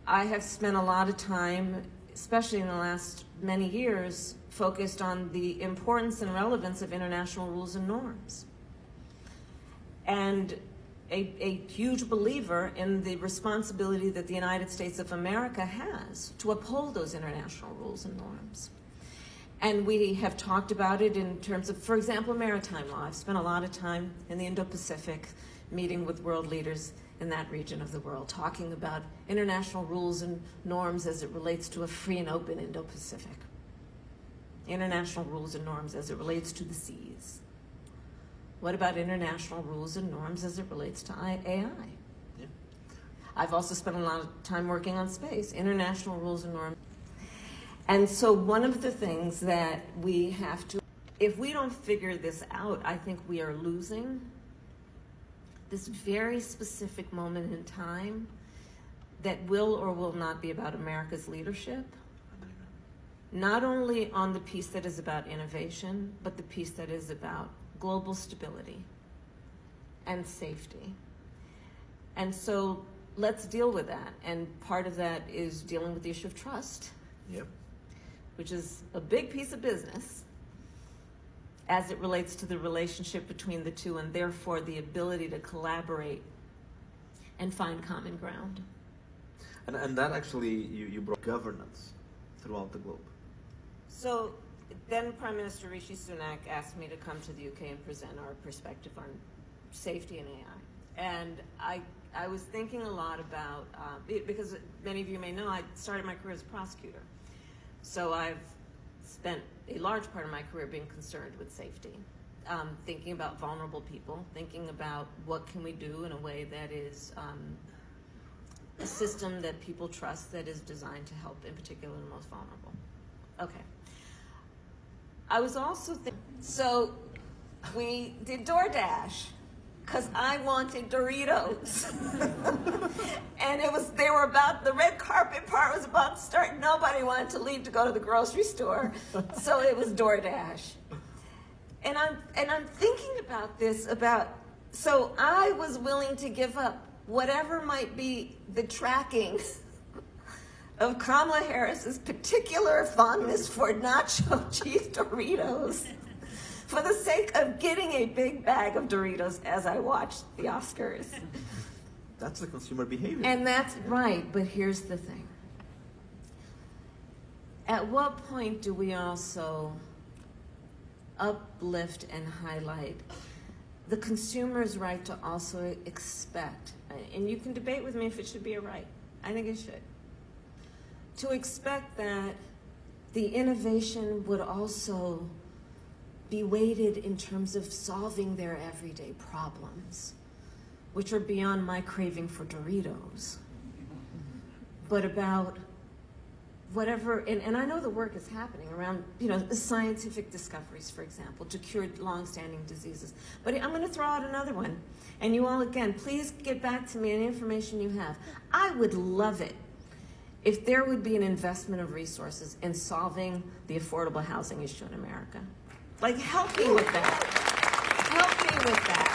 I have spent a lot of time, especially in the last many years, focused on the importance and relevance of international rules and norms. And a huge believer in the responsibility that the United States of America has to uphold those international rules and norms. And we have talked about it in terms of, for example, maritime law. I've spent a lot of time in the Indo-Pacific meeting with world leaders in that region of the world, talking about international rules and norms as it relates to a free and open Indo-Pacific. International rules and norms as it relates to the seas. What about international rules and norms as it relates to AI? Yeah. I've also spent a lot of time working on space, international rules and norms. And so one of the things that we have to, if we don't figure this out, I think we are losing this very specific moment in time that will or will not be about America's leadership. Not only on the piece that is about innovation, but the piece that is about global stability and safety. And so let's deal with that. And part of that is dealing with the issue of trust. Yep. Which is a big piece of business as it relates to the relationship between the two, and therefore the ability to collaborate and find common ground. And that actually, you brought governance throughout the globe. So then Prime Minister Rishi Sunak asked me to come to the UK and present our perspective on safety and AI. And I was thinking a lot about, because many of you may know, I started my career as a prosecutor. So I've spent a large part of my career being concerned with safety, thinking about vulnerable people, thinking about what can we do in a way that is a system that people trust, that is designed to help, in particular, the most vulnerable. Okay. I was also thinking, so we did DoorDash, because I wanted Doritos. And they were about, the red carpet part was about to start. Nobody wanted to leave to go to the grocery store. So it was DoorDash. And I'm thinking about this, so I was willing to give up whatever might be the tracking of Kamala Harris's particular fondness for nacho cheese Doritos for the sake of getting a big bag of Doritos as I watched the Oscars. That's the consumer behavior. And that's right, but here's the thing. At what point do we also uplift and highlight the consumer's right to also expect, and you can debate with me if it should be a right, I think it should, to expect that the innovation would also be weighted in terms of solving their everyday problems, which are beyond my craving for Doritos, but about whatever, and I know the work is happening around, scientific discoveries, for example, to cure long-standing diseases. But I'm going to throw out another one, and you all, again, please get back to me any information you have. I would love it if there would be an investment of resources in solving the affordable housing issue in America. Like, help me with that. Help me with that.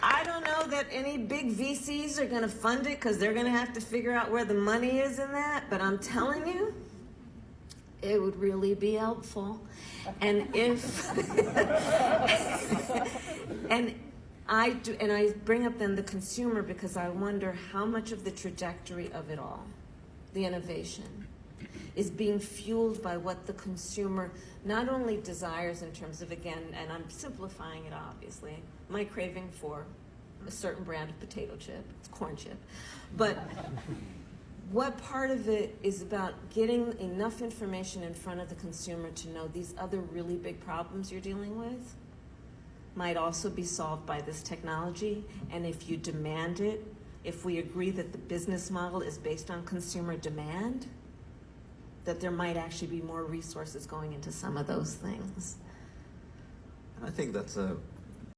I don't know that any big VCs are going to fund it because they're going to have to figure out where the money is in that, but I'm telling you, it would really be helpful. And I bring up then the consumer because I wonder how much of the trajectory of it all, the innovation, is being fueled by what the consumer not only desires in terms of, again, and I'm simplifying it obviously, my craving for a certain brand of potato chip, it's corn chip, but what part of it is about getting enough information in front of the consumer to know these other really big problems you're dealing with might also be solved by this technology, and if you demand it, if we agree that the business model is based on consumer demand, that there might actually be more resources going into some of those things. And I think that's a